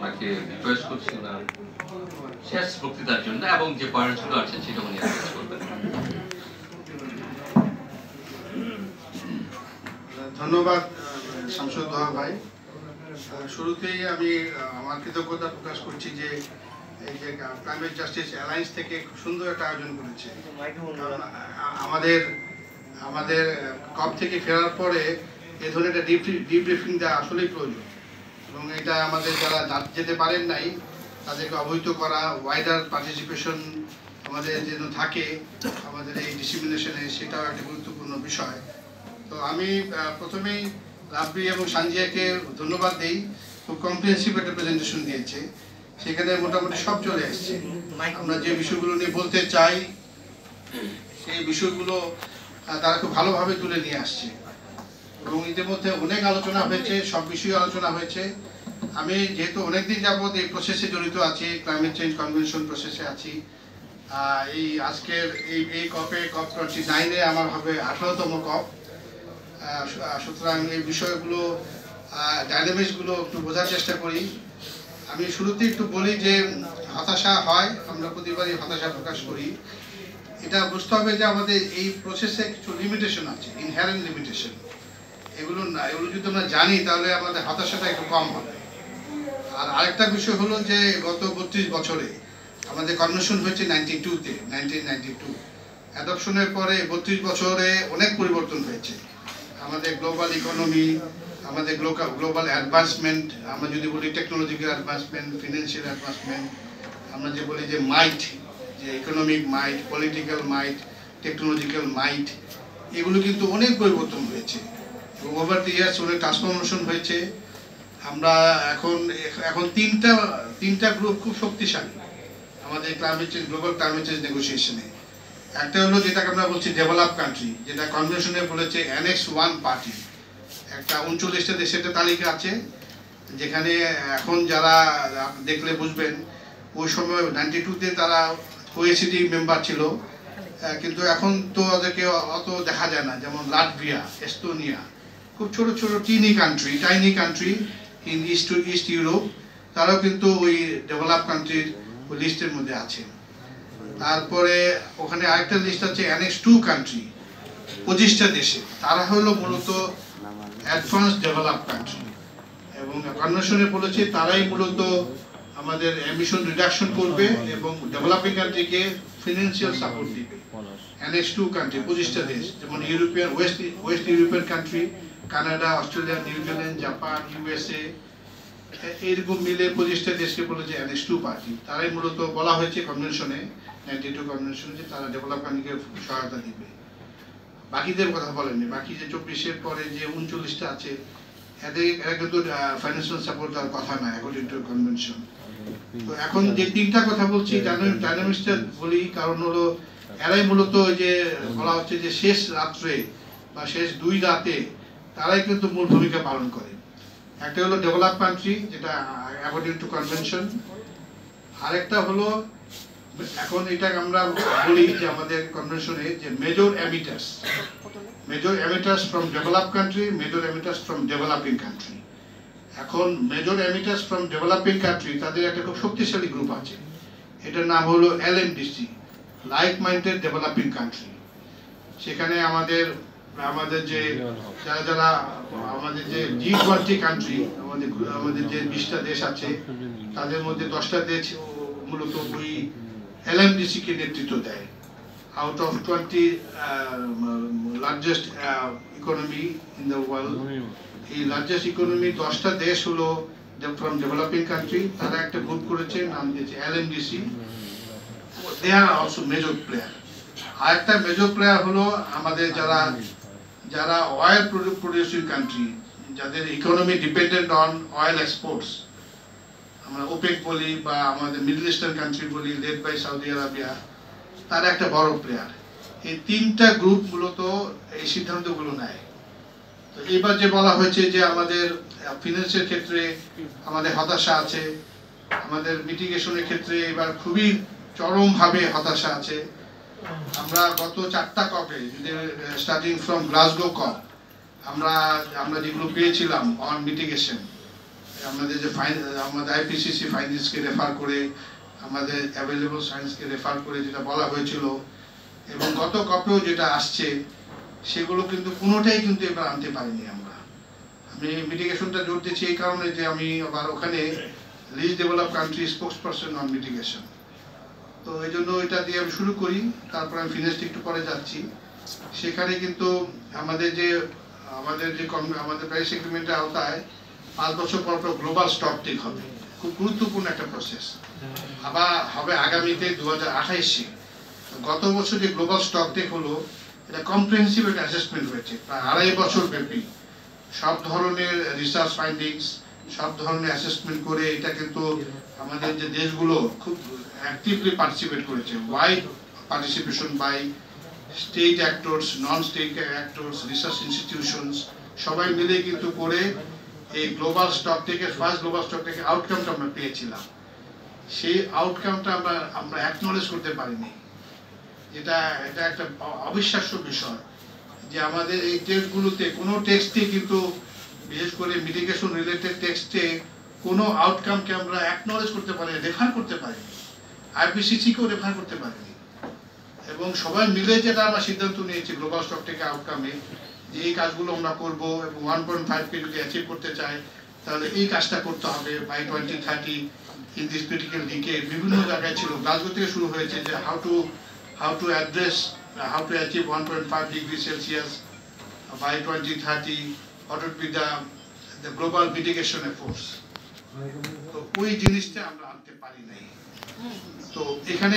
ওনাকে রিকোয়েস্ট করছি ওনার শেষ বক্তৃতার জন্য এবং যে পয়েন্টসগুলো আছেন সেটা উনি অ্যাড্রেস করবেন। ধন্যবাদ শামসুল দোহা ভাই। শুরুতেই আমি আমার কৃতজ্ঞতা প্রকাশ করছি যে এই যে ক্লাইমেট জাস্টিস অ্যালায়েন্স থেকে খুব সুন্দর একটা আয়োজন করেছে। আমাদের কপ থেকে ফেরার পরে এ ধরনের একটা ডিব্রিফিং দেওয়া আসলেই প্রয়োজন, এবং এটা আমাদের যারা যেতে পারেন নাই তাদেরকে অবহিত করা, ওয়াইডার পার্টিসিপেশন আমাদের যেন থাকে আমাদের এই ডিসিমিনেশনে, সেটাও একটা গুরুত্বপূর্ণ বিষয়। তো আমি প্রথমেই রাব্বি এবং সানজিয়াকে ধন্যবাদ দিই, খুব কম্প্রিহেন্সিভ একটা প্রেজেন্টেশন দিয়েছে। সেখানে মোটামুটি সব চলে আসছে। আমরা যে বিষয়গুলো নিয়ে বলতে চাই সেই বিষয়গুলো তারা খুব ভালোভাবে তুলে নিয়ে আসছে, এবং ইতিমধ্যে অনেক আলোচনা হয়েছে, সব বিষয়ে আলোচনা হয়েছে। আমি যেহেতু অনেকদিন যাবৎ এই প্রসেসে জড়িত আছি, ক্লাইমেট চেঞ্জ কনভেনশন প্রসেসে আছি, এই আজকের এই কপে COP 29-এ আমার হবে 18তম কপ। সুতরাং এই বিষয়গুলো ডাইনামিক্সগুলো একটু বোঝার চেষ্টা করি। আমি শুরুতে একটু বলি যে হতাশা হয়, আমরা প্রতিবারই হতাশা প্রকাশ করি। এটা বুঝতে হবে যে আমাদের এই প্রসেসে কিছু লিমিটেশন আছে, ইনহেরেন্ট লিমিটেশন। এগুলো যদি আমরা জানি তাহলে আমাদের হতাশাটা একটু কম হবে। আর আরেকটা বিষয় হলো যে গত 32 বছরে আমাদের কনভেনশন হয়েছে 1992 অ্যাডপশনের পরে 32 বছরে অনেক পরিবর্তন হয়েছে। আমাদের গ্লোবাল ইকোনমি, আমাদের গ্লোবাল অ্যাডভান্সমেন্ট, আমরা যদি বলি টেকনোলজিক্যাল অ্যাডভান্সমেন্ট, ফিনান্সিয়াল অ্যাডভান্সমেন্ট, আমরা যে বলি যে মাইট, যে economic might, political might, technological might, এগুলো কিন্তু অনেক পরিবর্তন হয়েছে এবং ওভার দি ইয়ার্স অনেক ট্রান্সফরমেশন হয়েছে। আমরা এখন তিনটা গ্রুপ খুব শক্তিশালী আমাদের climate change, global climate change নেগোসিয়েশনে। একটা হলো যেটাকে আমরা বলছি ডেভেলপ কান্ট্রি, যেটা কনভেনশনে বলেছে অ্যানেক্স 1 পার্টি। একটা 39টা দেশের একটা তালিকা আছে, যেখানে এখন যারা দেখলে বুঝবেন ওই সময় 92-তে তারা OECD মেম্বার ছিল, কিন্তু এখন তো ওদেরকে অত দেখা যায় না। যেমন লাটভিয়া, এস্তোনিয়া, খুব ছোট ছোট tiny country in east Europe, তারাও কিন্তু ওই ডেভেলপ কান্ট্রির ওই লিস্টের মধ্যে আছে। তারপরে ওখানে আরেকটা লিস্ট আছে অ্যানেক্স 2 কান্ট্রি, 25টা দেশে, তারা হলো মূলত অ্যাডভান্স ডেভেলপ কান্ট্রি, এবং কনভেনশনে বলেছে তারাই মূলত আমাদের এমিশন রিডাকশন করবে এবং ডেভেলপিং কান্ট্রিকে ফিনান্সিয়াল সাপোর্ট দিবে। অ্যানেক্স 2 কান্ট্রি 25টা দেশ, যেমন European West European country, Canada, Australia, New Zealand, Japan, USA, এইরকম মিলে 25টা দেশকে বলেছে অ্যানেক্স 2 পার্টি। তারাই মূলত বলা হয়েছে কনভেনশনে, 92 কনভেনশনে, যে তারা ডেভেলপ কান্ট্রিকে সহায়তা দিবে। বাকিদের কথা বলেননি, বাকি যে 24-এর পরে যে 39টা আছে, এরা কিন্তু ফাইন্যান্সিয়াল সাপোর্ট দেওয়ার কথা না অ্যাকর্ডিং টু কনভেনশন। তো এখন যে তিনটা কথা বলছি ডাইনামিক্সটা বলি, কারণ হলো এরাই মূলত যে বলা হচ্ছে যে শেষ রাত্রে বা শেষ 2 রাতে তারাই কিন্তু মূল ভূমিকা পালন করে। একটা হলো ডেভেলপ কান্ট্রি, যেটা অ্যাকর্ডিং টু কনভেনশন। আরেকটা হলো এখন এটা আমরা বলি যে আমাদের কনভেনশনে যে major emitters from develop country, major emitters from developing country. এখন major emitters from developing country তাদের একটা খুব শক্তিশালী গ্রুপ আছে, এটার নাম হলো LMDC, like minded developing country. সেখানে আমাদের যে যারা আমাদের যে G20 কান্ট্রি, আমাদের যে 20টা দেশ আছে, তাদের মধ্যে 10টা দেশ মূলত ওই LMDC কে নেতৃত্ব দেয়। Out of 20 largest economy in the world, এই লার্জেস্ট ইকোনমি 10টা দেশ হলো ফ্রম ডেভেলপিং কান্ট্রি। তারা একটা গ্রুপ করেছে, নাম দিয়েছে LMDC। They are also major player. আরেকটা মেজর প্লেয়ার হলো আমাদের যারা অয়েল প্রডিউসিং কান্ট্রি, যাদের economy dependent on oil exports, আমরা ওপেক বলি বা আমাদের মিডল ইস্টার্ন কান্ট্রি বলি, লেড বাই সৌদি আরবিয়া, তারা একটা বড় প্লেয়ার। এই তিনটা গ্রুপ মূলত এই সিদ্ধান্তগুলো নেয়। তো এবার যে বলা হয়েছে যে আমাদের ফিনান্সের ক্ষেত্রে আমাদের হতাশা আছে, আমাদের মিটিগেশনের ক্ষেত্রে এবার খুবই চরমভাবে হতাশা আছে। আমরা গত 4টা কপে, স্টার্টিং ফ্রম গ্লাসগো কপ, আমরা যেগুলো পেয়েছিলাম অন মিটিগেশন, আমাদের যে আমাদের আইপিসিসি ফাইন্যান্সকে রেফার করে, আমাদের অ্যাভেলেবল সায়েন্সকে রেফার করে যেটা বলা হয়েছিল এবং গত কপেও যেটা আসছে সেগুলো কিন্তু কোনোটাই কিন্তু এবার আনতে পারিনি আমরা। আমি মিটিগেশনটা জোর দিচ্ছি এই কারণে যে আমি আবার ওখানে list develop country spokes person on mitigation, তো এই জন্য এটা দিয়ে আমি শুরু করি, তারপর আমি ফিনেস্ট একটু পরে যাচ্ছি। সেখানে কিন্তু আমাদের যে আমাদের প্যারিস এগ্রিমেন্টের আওতায় 5 বছর পর পর গ্লোবাল স্টক টেক হবে, খুব গুরুত্বপূর্ণ একটা প্রসেস। আবার হবে আগামীতে 2028-এ। গত বছর যে গ্লোবাল স্টক টেক হলো, এটা কম্প্রিহেন্সিভ একটা অ্যাসেসমেন্ট হয়েছে প্রায় 2.5 বছর ব্যাপী, সব ধরনের রিসার্চ ফাইন্ডিংস, সব ধরনের অ্যাসেসমেন্ট করে এটা কিন্তু আমাদের যে দেশগুলো খুব অ্যাক্টিভলি পার্টিসিপেট করেছে, wide participation by state actors, non state actors, research institutions সবাই মিলে কিন্তু করে এই গ্লোবাল স্টক টেকের ফার্স্ট গ্লোবাল স্টক টেকের আউটকামটা আমরা পেয়েছিলাম। সেই আউটকামটা আমরা অ্যাকনলেজ করতে পারিনি। এটা একটা অবিশ্বাস্য বিষয় যে আমাদের এই টেক্সটগুলোতে কোনো টেক্সটে কিন্তু, বিশেষ করে মিটিগেশন রিলেটেড টেক্সটে কোনো আউটকামকে আমরা অ্যাকনলেজ করতে পারিনি, রেফার করতে পারিনি, আইপিসিসিকেও রেফার করতে পারিনি। এবং সবাই মিলে যেটা আমরা সিদ্ধান্ত নিয়েছি গ্লোবাল স্টক টেকের আউটকামে, যে এই কাজগুলো আমরা করব এবং 1.5কে যদি অ্যাচিভ করতে চাই তাহলে এই কাজটা করতে হবে by 2030 in this critical decade. বিভিন্ন জায়গায় ছিল, গ্লাসগো থেকে শুরু হয়েছে যে how to address, how to achieve 1.5 degrees Celsius by 2030, what would be the global mitigation efforts. তো ওই জিনিসটা আমরা আনতে পারি নাই। তো এখানে